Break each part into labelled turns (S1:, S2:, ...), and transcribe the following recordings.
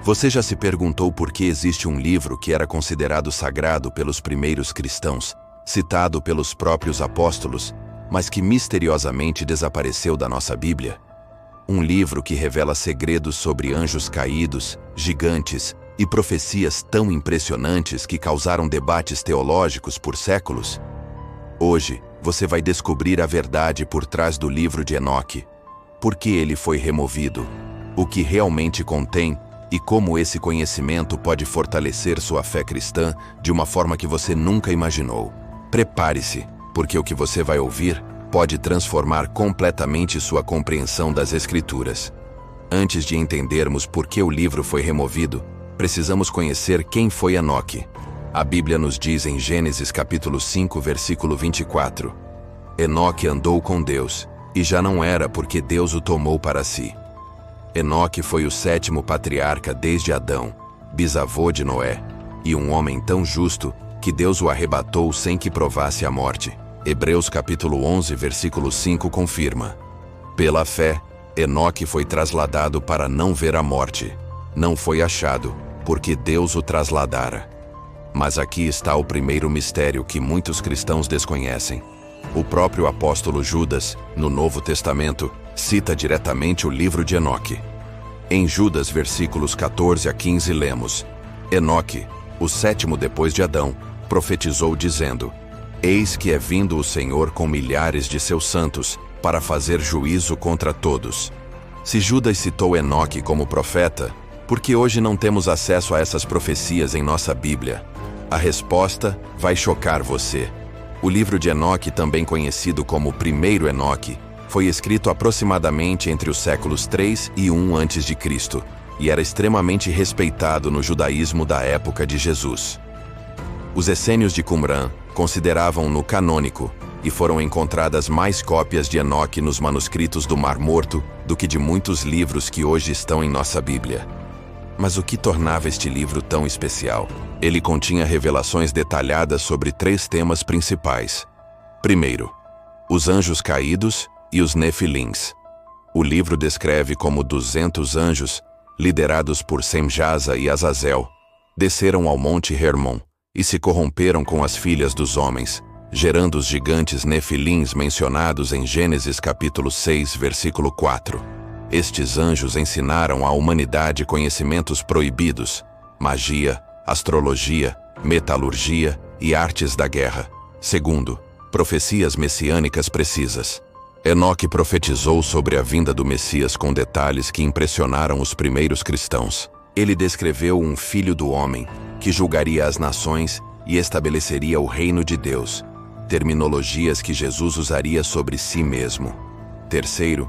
S1: Você já se perguntou por que existe um livro que era considerado sagrado pelos primeiros cristãos, citado pelos próprios apóstolos, mas que misteriosamente desapareceu da nossa Bíblia? Um livro que revela segredos sobre anjos caídos, gigantes e profecias tão impressionantes que causaram debates teológicos por séculos? Hoje, você vai descobrir a verdade por trás do livro de Enoque. Por que ele foi removido? O que realmente contém? E como esse conhecimento pode fortalecer sua fé cristã de uma forma que você nunca imaginou. Prepare-se, porque o que você vai ouvir pode transformar completamente sua compreensão das Escrituras. Antes de entendermos por que o livro foi removido, precisamos conhecer quem foi Enoque. A Bíblia nos diz em Gênesis capítulo 5, versículo 24: Enoque andou com Deus, e já não era porque Deus o tomou para si. Enoque foi o 7º patriarca desde Adão, bisavô de Noé, e um homem tão justo que Deus o arrebatou sem que provasse a morte. Hebreus capítulo 11, versículo 5 confirma: Pela fé, Enoque foi trasladado para não ver a morte. Não foi achado, porque Deus o trasladara. Mas aqui está o primeiro mistério que muitos cristãos desconhecem. O próprio apóstolo Judas, no Novo Testamento, cita diretamente o livro de Enoque. Em Judas, versículos 14 a 15, lemos: Enoque, o 7º depois de Adão, profetizou dizendo: Eis que é vindo o Senhor com milhares de seus santos, para fazer juízo contra todos. Se Judas citou Enoque como profeta, por que hoje não temos acesso a essas profecias em nossa Bíblia? A resposta vai chocar você. O livro de Enoque, também conhecido como o primeiro Enoque, foi escrito aproximadamente entre os séculos 3 e 1 a.C., e era extremamente respeitado no judaísmo da época de Jesus. Os essênios de Qumran consideravam-no canônico, e foram encontradas mais cópias de Enoque nos manuscritos do Mar Morto do que de muitos livros que hoje estão em nossa Bíblia. Mas o que tornava este livro tão especial? Ele continha revelações detalhadas sobre 3 temas principais. Primeiro, os anjos caídos e os Nefilins. O livro descreve como 200 anjos, liderados por Semjaza e Azazel, desceram ao monte Hermon e se corromperam com as filhas dos homens, gerando os gigantes Nefilins mencionados em Gênesis capítulo 6, versículo 4. Estes anjos ensinaram à humanidade conhecimentos proibidos: magia, astrologia, metalurgia e artes da guerra. Segundo, profecias messiânicas precisas. Enoque profetizou sobre a vinda do Messias com detalhes que impressionaram os primeiros cristãos. Ele descreveu um filho do homem, que julgaria as nações e estabeleceria o reino de Deus, terminologias que Jesus usaria sobre si mesmo. Terceiro,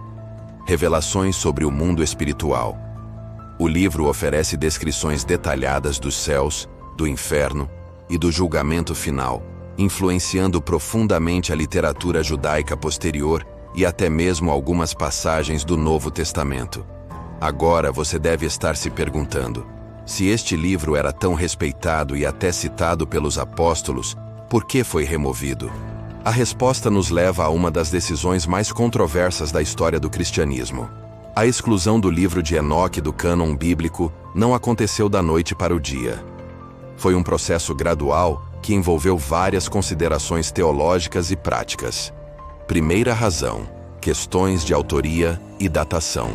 S1: revelações sobre o mundo espiritual. O livro oferece descrições detalhadas dos céus, do inferno e do julgamento final, influenciando profundamente a literatura judaica posterior e até mesmo algumas passagens do Novo Testamento. Agora você deve estar se perguntando: se este livro era tão respeitado e até citado pelos apóstolos, por que foi removido? A resposta nos leva a uma das decisões mais controversas da história do cristianismo. A exclusão do livro de Enoque do cânon bíblico não aconteceu da noite para o dia. Foi um processo gradual que envolveu várias considerações teológicas e práticas. Primeira razão: questões de autoria e datação.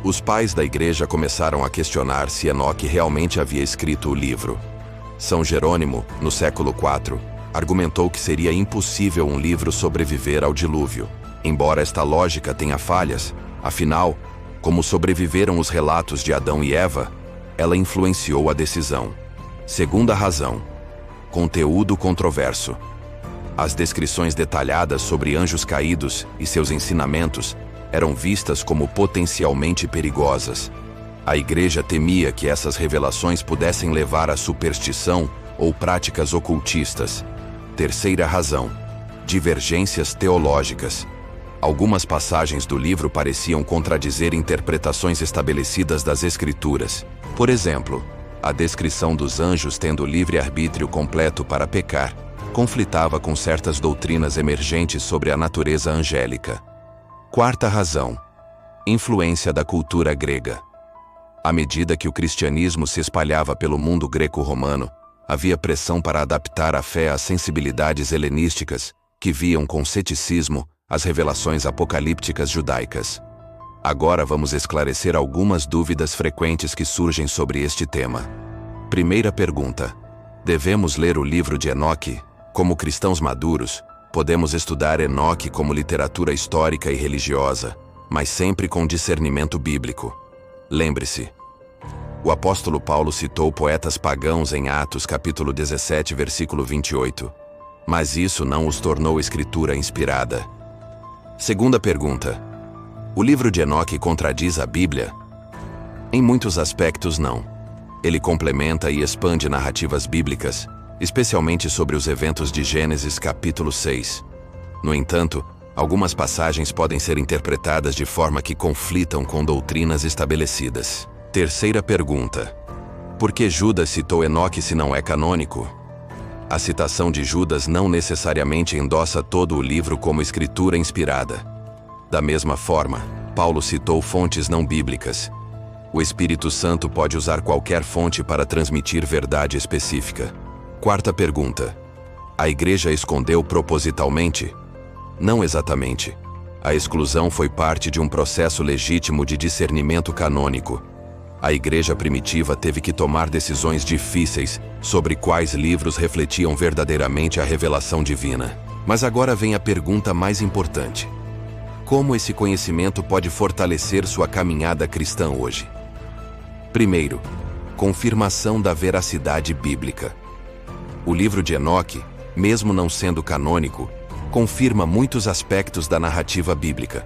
S1: Os pais da igreja começaram a questionar se Enoque realmente havia escrito o livro. São Jerônimo, no século IV, argumentou que seria impossível um livro sobreviver ao dilúvio. Embora esta lógica tenha falhas, afinal, como sobreviveram os relatos de Adão e Eva, ela influenciou a decisão. Segunda razão: conteúdo controverso. As descrições detalhadas sobre anjos caídos e seus ensinamentos eram vistas como potencialmente perigosas. A igreja temia que essas revelações pudessem levar à superstição ou práticas ocultistas. Terceira razão: divergências teológicas. Algumas passagens do livro pareciam contradizer interpretações estabelecidas das Escrituras. Por exemplo, a descrição dos anjos tendo livre-arbítrio completo para pecar conflitava com certas doutrinas emergentes sobre a natureza angélica. Quarta razão: influência da cultura grega. À medida que o cristianismo se espalhava pelo mundo greco-romano, havia pressão para adaptar a fé às sensibilidades helenísticas, que viam com ceticismo as revelações apocalípticas judaicas. Agora vamos esclarecer algumas dúvidas frequentes que surgem sobre este tema. Primeira pergunta: devemos ler o livro de Enoque? Como cristãos maduros, podemos estudar Enoque como literatura histórica e religiosa, mas sempre com discernimento bíblico. Lembre-se, o apóstolo Paulo citou poetas pagãos em Atos capítulo 17, versículo 28, mas isso não os tornou escritura inspirada. Segunda pergunta: o livro de Enoque contradiz a Bíblia? Em muitos aspectos, não. Ele complementa e expande narrativas bíblicas, especialmente sobre os eventos de Gênesis capítulo 6. No entanto, algumas passagens podem ser interpretadas de forma que conflitam com doutrinas estabelecidas. Terceira pergunta: por que Judas citou Enoque se não é canônico? A citação de Judas não necessariamente endossa todo o livro como escritura inspirada. Da mesma forma, Paulo citou fontes não bíblicas. O Espírito Santo pode usar qualquer fonte para transmitir verdade específica. Quarta pergunta: a igreja escondeu propositalmente? Não exatamente. A exclusão foi parte de um processo legítimo de discernimento canônico. A igreja primitiva teve que tomar decisões difíceis sobre quais livros refletiam verdadeiramente a revelação divina. Mas agora vem a pergunta mais importante: como esse conhecimento pode fortalecer sua caminhada cristã hoje? Primeiro, confirmação da veracidade bíblica. O livro de Enoque, mesmo não sendo canônico, confirma muitos aspectos da narrativa bíblica.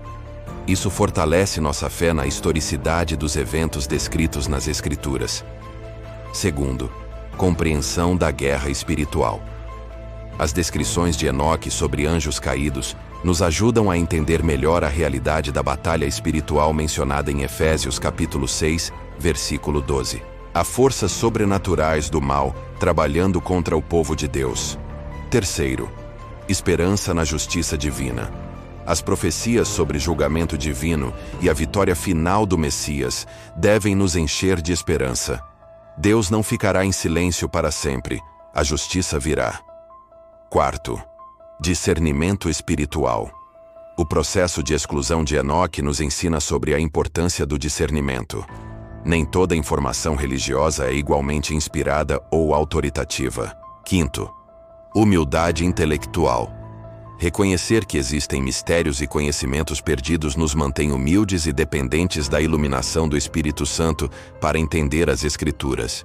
S1: Isso fortalece nossa fé na historicidade dos eventos descritos nas Escrituras. Segundo, compreensão da guerra espiritual. As descrições de Enoque sobre anjos caídos nos ajudam a entender melhor a realidade da batalha espiritual mencionada em Efésios capítulo 6, versículo 12. Há forças sobrenaturais do mal trabalhando contra o povo de Deus. Terceiro, esperança na justiça divina. As profecias sobre julgamento divino e a vitória final do Messias devem nos encher de esperança. Deus não ficará em silêncio para sempre. A justiça virá. Quarto, discernimento espiritual. O processo de exclusão de Enoque nos ensina sobre a importância do discernimento. Nem toda informação religiosa é igualmente inspirada ou autoritativa. Quinto, humildade intelectual. Reconhecer que existem mistérios e conhecimentos perdidos nos mantém humildes e dependentes da iluminação do Espírito Santo para entender as Escrituras.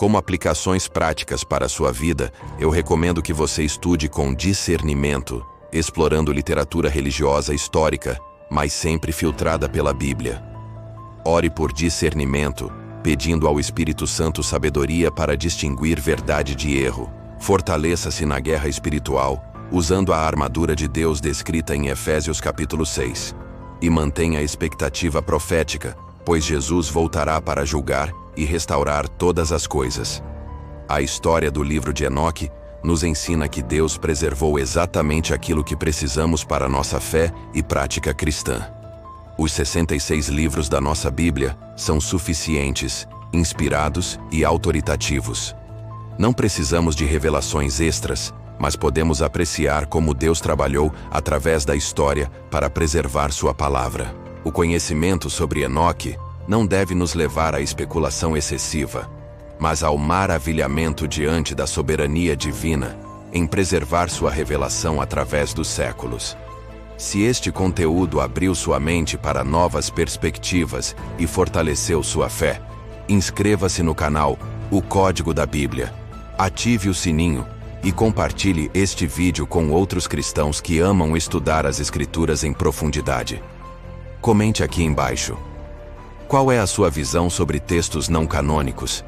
S1: Como aplicações práticas para a sua vida, eu recomendo que você estude com discernimento, explorando literatura religiosa histórica, mas sempre filtrada pela Bíblia. Ore por discernimento, pedindo ao Espírito Santo sabedoria para distinguir verdade de erro. Fortaleça-se na guerra espiritual, usando a armadura de Deus descrita em Efésios capítulo 6. E mantenha a expectativa profética, pois Jesus voltará para julgar e restaurar todas as coisas. A história do livro de Enoque nos ensina que Deus preservou exatamente aquilo que precisamos para nossa fé e prática cristã. Os 66 livros da nossa Bíblia são suficientes, inspirados e autoritativos. Não precisamos de revelações extras, mas podemos apreciar como Deus trabalhou através da história para preservar sua palavra. O conhecimento sobre Enoque não deve nos levar à especulação excessiva, mas ao maravilhamento diante da soberania divina em preservar sua revelação através dos séculos. Se este conteúdo abriu sua mente para novas perspectivas e fortaleceu sua fé, inscreva-se no canal O Código da Bíblia, ative o sininho e compartilhe este vídeo com outros cristãos que amam estudar as Escrituras em profundidade. Comente aqui embaixo. Qual é a sua visão sobre textos não canônicos?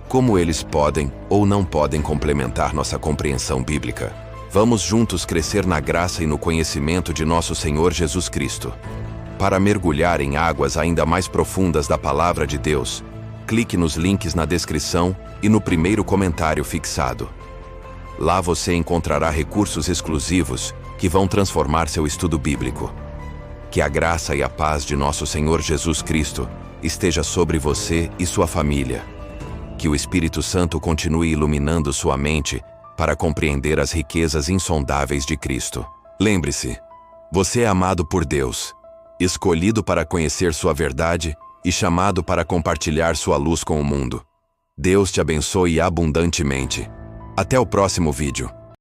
S1: Como eles podem ou não podem complementar nossa compreensão bíblica? Vamos juntos crescer na graça e no conhecimento de nosso Senhor Jesus Cristo. Para mergulhar em águas ainda mais profundas da Palavra de Deus, clique nos links na descrição e no primeiro comentário fixado. Lá você encontrará recursos exclusivos que vão transformar seu estudo bíblico. Que a graça e a paz de nosso Senhor Jesus Cristo esteja sobre você e sua família. Que o Espírito Santo continue iluminando sua mente para compreender as riquezas insondáveis de Cristo. Lembre-se, você é amado por Deus, escolhido para conhecer sua verdade e chamado para compartilhar sua luz com o mundo. Deus te abençoe abundantemente. Até o próximo vídeo.